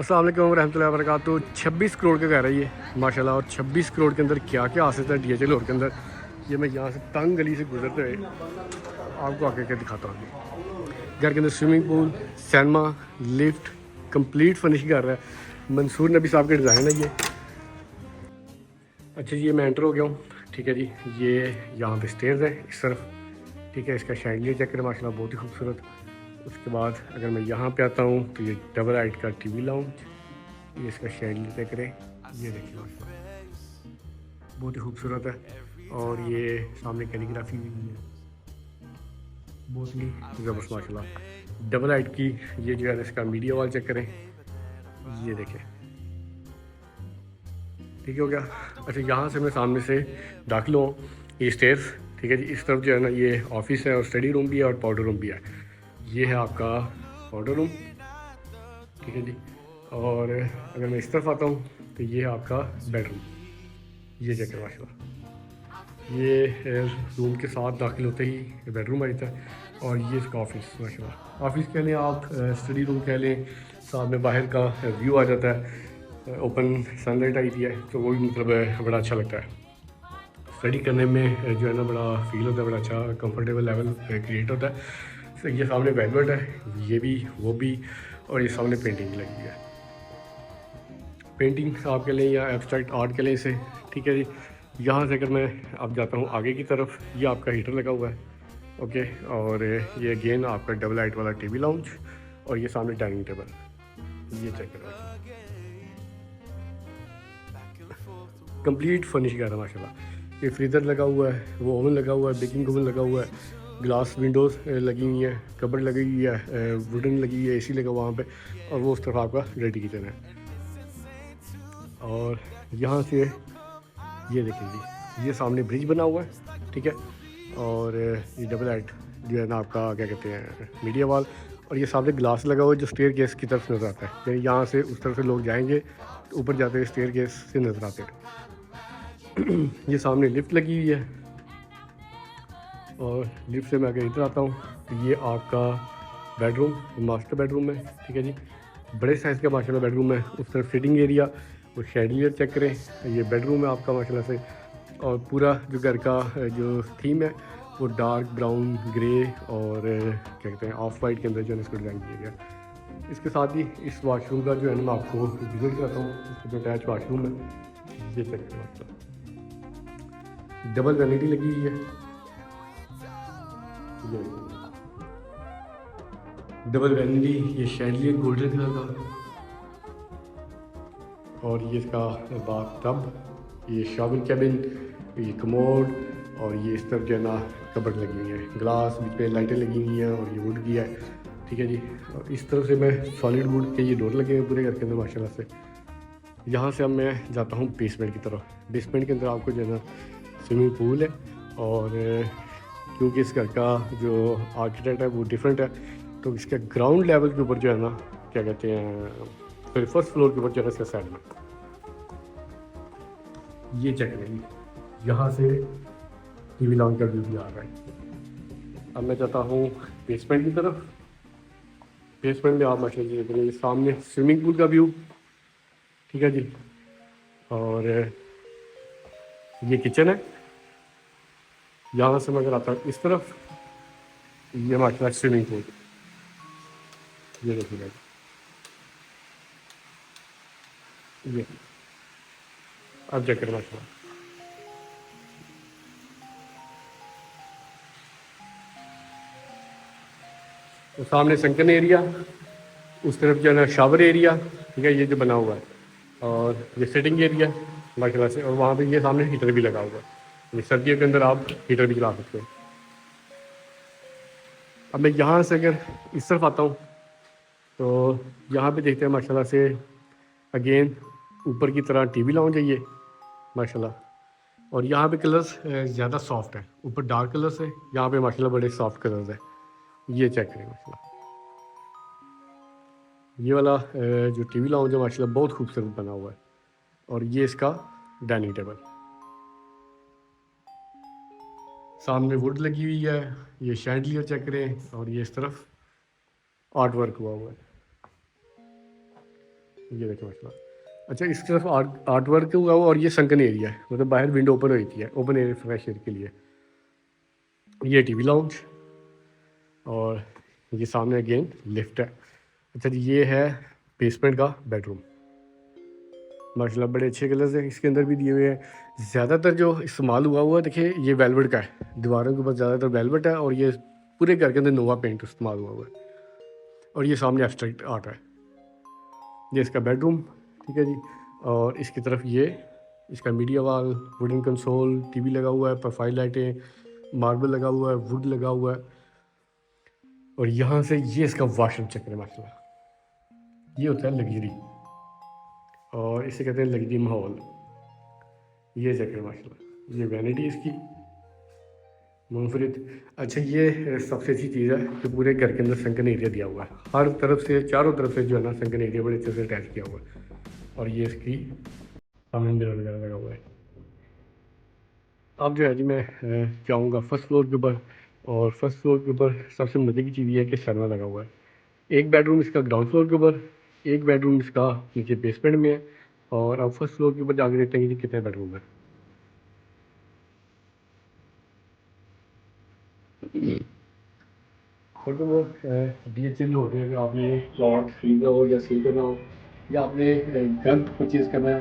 अस्सलाम वालेकुम रहमतुल्लाहि व बरकातुहू। 26 करोड़ का घर है ये माशाल्लाह। और 26 करोड़ के अंदर क्या क्या आ सकता है DHL के अंदर, ये मैं यहाँ से तंग गली से गुजरते हुए आपको आगे के दिखाता हूँ। घर के अंदर swimming pool, cinema, lift, complete furnish कर रहा है। मंसूर नबी साहब के डिज़ाइन है ये। अच्छा जी, ये मैं एंटर हो गया हूँ। ठीक है जी, ये यहाँ पे स्टेयर्स है इस तरफ। ठीक है, इसका शैंडलियर चेक करें माशाल्लाह, बहुत ही खूबसूरत। उसके बाद अगर मैं यहाँ पे आता हूँ तो ये डबल हाइट का TV लाउंज, ये इसका शैंडलियर चेक करें, ये देखिए माशाल्लाह बहुत ही खूबसूरत है। और ये सामने कैलीग्राफी भी है, बहुत ही ज़बरदस्त माशाल्लाह। डबल हाइट की ये जो है इसका मीडिया वॉल चेक करें, ये देखें, ठीक हो गया। अच्छा, यहाँ से मैं सामने से दाखिल हूँ, ये स्टेयर्स। ठीक है जी, इस तरफ जो है ना ये ऑफिस है और स्टडी रूम भी है और पाउडर रूम भी है। ये है आपका पाउडर रूम। ठीक है जी, और अगर मैं इस तरफ आता हूँ तो ये है आपका बेडरूम, ये चेक है माशाल्लाह। ये रूम के साथ दाखिल होते ही बेडरूम आ जाता है। और ये इसका ऑफिस माशाल्लाह, ऑफिस कह लें आप, स्टडी रूम कह लें, साथ में बाहर का व्यू आ जाता है, ओपन सनलाइट आई थी है, तो वो भी मतलब बड़ा अच्छा लगता है। स्टडी करने में जो है ना बड़ा फील होता है, बड़ा अच्छा कंफर्टेबल लेवल क्रिएट होता है। तो ये सामने वेलवेट है, ये भी वो भी, और ये सामने पेंटिंग लगी है। पेंटिंग आप कह लें या एब्स्ट्रैक्ट आर्ट कह लें इसे। ठीक है जी, यहाँ से अगर मैं अब जाता हूँ आगे की तरफ, ये आपका हीटर लगा हुआ है। ओके, और ये अगेन आपका डबल हाइट वाला TV लाउंज, और ये सामने डाइनिंग टेबल, ये चेक करो, कंप्लीट फर्निश किया था माशाल्लाह। ये फ्रीज़र लगा हुआ है, वो ओवन लगा हुआ है, बेकिंग ओवन लगा हुआ है, ग्लास विंडोज़ लगी हुई है, कबर्ड लगी हुई है, वुडन लगी हुई है, AC लगा वहाँ पे, और वो उस तरफ आपका रेडी किचन है। और यहाँ से ये देखें जी, ये सामने ब्रिज बना हुआ है। ठीक है, और ये डबल हाइट जो है ना आपका क्या कहते हैं मीडिया वॉल, और ये सामने ग्लास लगा हुआ है जो स्टेयर केस की तरफ नज़र आता है, यानी यहाँ से उस तरफ से लोग जाएंगे तो ऊपर जाते हुए स्टेयर केस से नज़र आते हैं। ये सामने लिफ्ट लगी हुई है, और लिफ्ट से मैं अगर इधर आता हूँ तो ये आपका बेडरूम, मास्टर बेडरूम है। ठीक है जी, बड़े साइज़ का माशाल्लाह बेडरूम है। उस तरफ सिटिंग एरिया, वो शैंडलियर चेक करें, ये बेडरूम है आपका माशाल्लाह से। और पूरा जो घर का जो थीम है वो डार्क ब्राउन ग्रे और क्या कहते हैं ऑफ वाइट के अंदर जो है इसको डिज़ाइन किया गया। इसके साथ ही इस वॉशरूम का जो है ना मैं आपको विजिट कराता हूँ। इसका जो अटैच वॉशरूम है, ये चेक करें, डबल वैनिटी लगी हुई है, ये डबल वैनिटी, ये शैंडलियर गोल्डन कलर का, और ये इसका बाथ टब, ये शॉवर कैबिन, ये कमोड, और ये इस तरफ जो है ना कबर्ड लगी हुई है, ग्लास बीच में लाइटें लगी हुई हैं, और ये वुड की है। ठीक है जी, और इस तरफ से मैं सॉलिड वुड के ये डोर लगे हुए पूरे घर के अंदर माशाल्लाह से। यहाँ से अब मैं जाता हूँ बेसमेंट की तरफ। बेसमेंट के अंदर आपको जो है ना स्विमिंग पूल है, और क्योंकि इस घर का जो आर्किटेक्ट है वो डिफरेंट है, तो इसके ग्राउंड लेवल के ऊपर जो है ना क्या कहते हैं फिर फर्स्ट फ्लोर के ऊपर जो है इसका साइड में ये चेक करेंगे, यहाँ से TV लाउंज का व्यू भी आ रहा है। अब मैं जाता हूँ बेसमेंट की तरफ। बेसमेंट में आप माशाल्लाह देख रहे हैं सामने स्विमिंग पूल का व्यू। ठीक है जी, और ये किचन है। यहाँ से मैं अगर आता हूँ इस तरफ, ये माशाल्लाह स्विमिंग पूल, ये देखिएगा ये, अब चेक करें माशाल्लाह। तो सामने संकन एरिया, उस तरफ जो है ना शावर एरिया। ठीक है, ये जो बना हुआ है, और ये सिटिंग एरिया माशाल्लाह से, और वहाँ पे ये सामने हीटर भी लगा हुआ है, ये सर्दियों के अंदर आप हीटर भी चला सकते हो। अब मैं यहाँ से अगर इस तरफ आता हूँ तो यहाँ पे देखते हैं माशाल्लाह से अगेन ऊपर की तरह TV लाउंज है ये माशाल्लाह। और यहाँ पे कलर्स ज़्यादा सॉफ्ट है, ऊपर डार्क कलर्स है, यहाँ पे माशाल्लाह बड़े सॉफ्ट कलर्स है। ये चेक करें माशाल्लाह, ये वाला जो TV लाउंज है माशाल्लाह बहुत खूबसूरत बना हुआ है। और ये इसका डाइनिंग टेबल, सामने वुड लगी हुई है, ये शैंडलियर चेक करें, और ये इस तरफ आर्ट वर्क हुआ हुआ है। ये देखिए माशाल्लाह। अच्छा, इस तरफ आर्ट वर्क हुआ हुआ और ये संकन एरिया है, मतलब बाहर विंडो ओपन हुई थी है, ओपन एरिया फ्रेश एयर के लिए। ये टीवी लाउंज और ये सामने अगेन लिफ्ट है। अच्छा जी, ये है बेसमेंट का बेडरूम। माशाल्लाह बड़े अच्छे कलर्स हैं इसके अंदर भी दिए हुए हैं। ज़्यादातर जो इस्तेमाल हुआ हुआ है देखिए ये वेलवेट का है, दीवारों के ऊपर ज़्यादातर वेलवेट है और ये पूरे घर के अंदर नोवा पेंट इस्तेमाल हुआ हुआ है। और ये सामने एब्स्ट्रैक्ट आर्ट है। ये इसका बेडरूम, ठीक है जी। और इसकी तरफ ये इसका मीडिया वाल, वुडन कंसोल, टीवी लगा हुआ है, प्रोफाइल लाइटें, मार्बल लगा हुआ है, वुड लगा हुआ है। और यहाँ से ये इसका वाशरूम चेक करें माशाल्लाह, ये होता है लग्जरी और इसे कहते हैं लग्जरी माहौल। ये चेक करें माशाल्लाह, ये वैनिटी इसकी मुनफरिद। अच्छा, ये सबसे अच्छी चीज़ है कि पूरे घर के अंदर संकन एरिया दिया हुआ है, हर तरफ से चारों तरफ से जो है ना संकन एरिया बड़े अच्छे से अटैच किया हुआ है। और ये इसकी सामने मिरर वगैरह लगा हुआ है। अब जो है जी मैं जाऊँगा फर्स्ट फ्लोर के ऊपर। और फर्स्ट फ्लोर के ऊपर सबसे मज़े की चीज़ ये है कि शर्मा लगा हुआ है। एक बेडरूम इसका ग्राउंड फ्लोर के ऊपर, एक बेडरूम इसका नीचे बेसमेंट में है। और अब फर्स्ट फ्लोर के ऊपर जाके देखते हैं कि कितने बेडरूम है। और तो वो DHL होते हैं कि आपने प्लॉट खरीदना हो या सेल करना हो या आपने घर परचेज़ करना है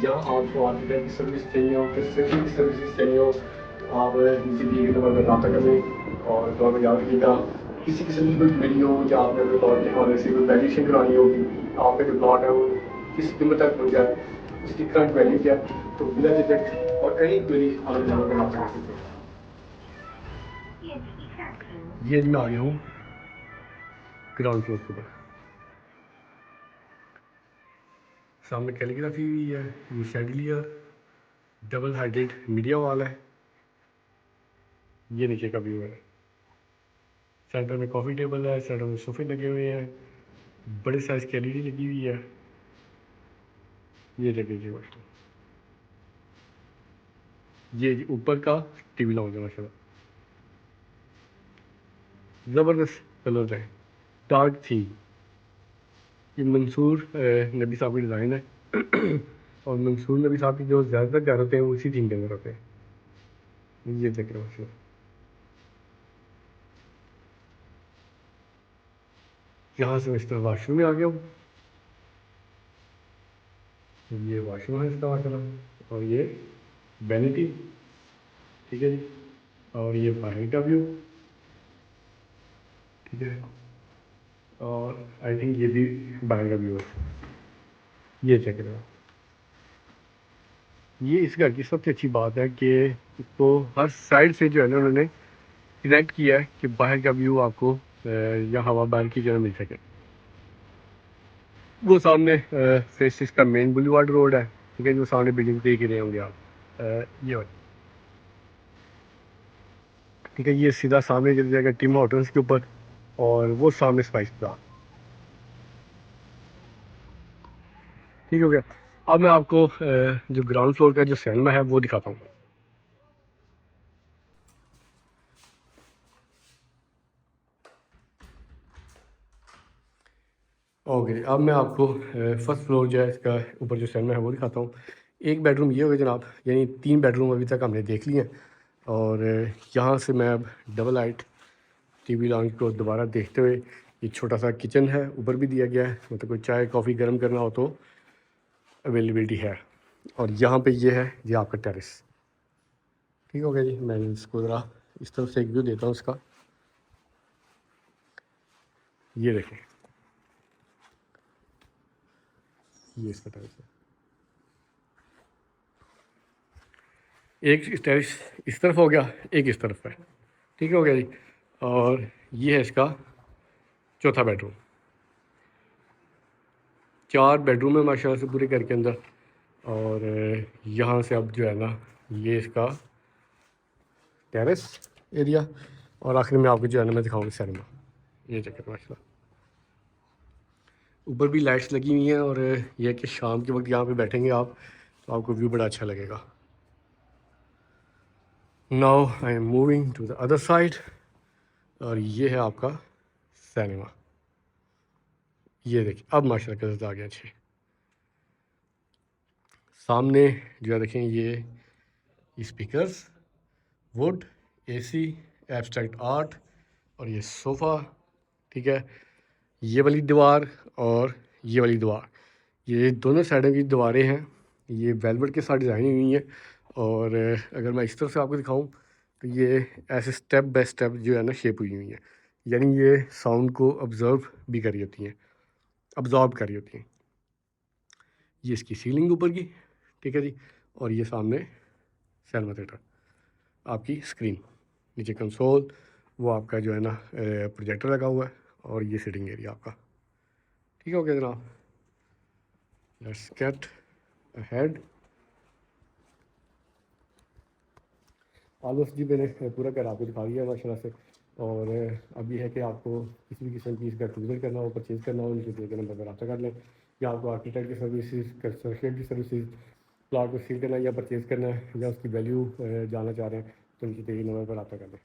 या आपको आर्किटेक्ट की सर्विस चाहिए हो, कंस्ट्रक्शन की सर्विसेज चाहिए हो, आप नीचे दिए गए नंबर पर रब्ता करें। और दुआ में याद रखिएगा, किसी किस्म की कोई क्वेरी हो या आपने अपने प्लॉट के हवाले से कोई वैल्यूएशन करानी होगी, आपका जो प्लॉट है वो किस कीमत तक पहुँचा है, उसकी करंट वैल्यू क्या है, तो बिला झिझक और एनी क्वेरी हमारे नंबर पर रब्ता कर सकते हैं। ये मैं आ गया हूँ ग्राउंड फ्लोर के ऊपर। सामने कैलीग्राफी हुई है, ये शैडलियर डबल हाइटेड मीडिया वाल है। ये नीचे का व्यू है। सेंटर में कॉफ़ी टेबल है, सेंटर में सोफे लगे हुए हैं, बड़े साइज़ की LED लगी हुई है। ये देखिए माशा, ये ऊपर का टीवी लाउंज है माशाल्लाह, ज़बरदस्त कलर है, डार्क थी। ये मंसूर नबी साहब की डिज़ाइन है और मंसूर नबी साहब की जो ज़्यादातर घर होते हैं वो इसी थीम के अंदर होते हैं। ये देख रहे हो माशा, यहाँ से मैं इस तरह वाशरूम में आ गया हूँ। ये वाशरूम है इसका माशाल्लाह। और ये वैनिटी, ठीक है जी। और ये बाहर का व्यू, ठीक है। और आई थिंक ये भी बाहर का व्यू है। ये चेक करो, ये इस घर की सबसे अच्छी बात है कि इसको हर साइड से जो है ना उन्होंने कनेक्ट किया है कि बाहर का व्यू आपको या हवा बाहर की जगह मिल सके। वो सामने फेस इसका मेन बुलीवार्ड रोड है, ठीक है, जो सामने बिल्डिंग देख ही रहे होंगे आप। ये वाली, ठीक है, ये सीधा सामने चली जाएगा टिम होटल्स के ऊपर और वो सामने स्पाइस का, ठीक हो गया। अब मैं आपको जो ग्राउंड फ्लोर का जो सिनेमा है वो दिखाता हूँ। ओके, अब मैं आपको फर्स्ट फ्लोर जो है इसका ऊपर जो सिनेमा है वो दिखाता हूँ। एक बेडरूम ये होगा जनाब, यानी 3 बेडरूम अभी तक हमने देख लिए हैं। और यहाँ से मैं अब डबल हाइट टीवी लॉन्च को दोबारा देखते हुए, ये छोटा सा किचन है, ऊपर भी दिया गया है, मतलब कोई चाय कॉफ़ी गर्म करना हो तो अवेलेबिलिटी है। और यहाँ पे ये है ये आपका टेरेस, ठीक हो गया जी। मैं इसको ज़रा इस तरफ से एक व्यू देता हूँ इसका, ये देखें, ये इसका टेरेस है। एक टेरेस इस तरफ हो गया, एक इस तरफ है, ठीक हो गया जी। और ये है इसका चौथा बेडरूम। 4 बेडरूम है माशाल्लाह से पूरे घर के अंदर। और यहाँ से अब जो है ना ये इसका टेरेस एरिया। और आखिर में आपको जो है ना मैं दिखाऊंगी सिनेमा, ये जगह माशाल्लाह। ऊपर भी लाइट्स लगी हुई हैं और यह है कि शाम के वक्त यहाँ पे बैठेंगे आप तो आपको व्यू बड़ा अच्छा लगेगा। Now I am moving to the other side. और ये है आपका सिनेमा, ये देखिए अब माशाल्लाह कलर्स आ गए अच्छे। सामने जो है देखें ये speakers, would, AC, abstract art और ये सोफ़ा, ठीक है। ये वाली दीवार और ये वाली दीवार, ये दोनों साइडों की दीवारें हैं, ये वेलवेट के साथ डिज़ाइन हुई हैं। और अगर मैं इस तरफ से आपको दिखाऊं तो ये ऐसे स्टेप बाय स्टेप जो है ना शेप हुई हुई हैं, यानी ये साउंड को ऑब्ज़र्व भी कर रही होती हैं, अब्जॉर्ब कर रही होती हैं। ये इसकी सीलिंग ऊपर की, ठीक है जी। और ये सामने सिनेमा थिएटर, आपकी स्क्रीन, नीचे कंसोल, वो आपका जो है ना प्रोजेक्टर लगा हुआ है, और ये सिटिंग एरिया आपका। ठीक हो गया जनाब, लेट्स गेट अहेड। ऑलमोस्ट जी मैंने पूरा घर आपको दिखा दिया माशाल्लाह से। और अभी है कि आपको किसी भी किस्म की इसका विजिट करना हो, परचेज़ करना हो, नीचे दिए गए नंबर पर रब्ता कर लें। या आपको आर्किटेक्ट की सर्विसेज, कंस्ट्रक्शन की सर्विसेज, प्लाट को सील करना है या परचेज़ करना है, या उसकी वैल्यू जानना चाह रहे हैं, तो नीचे दिए गए नंबर पर रब्ता कर लें।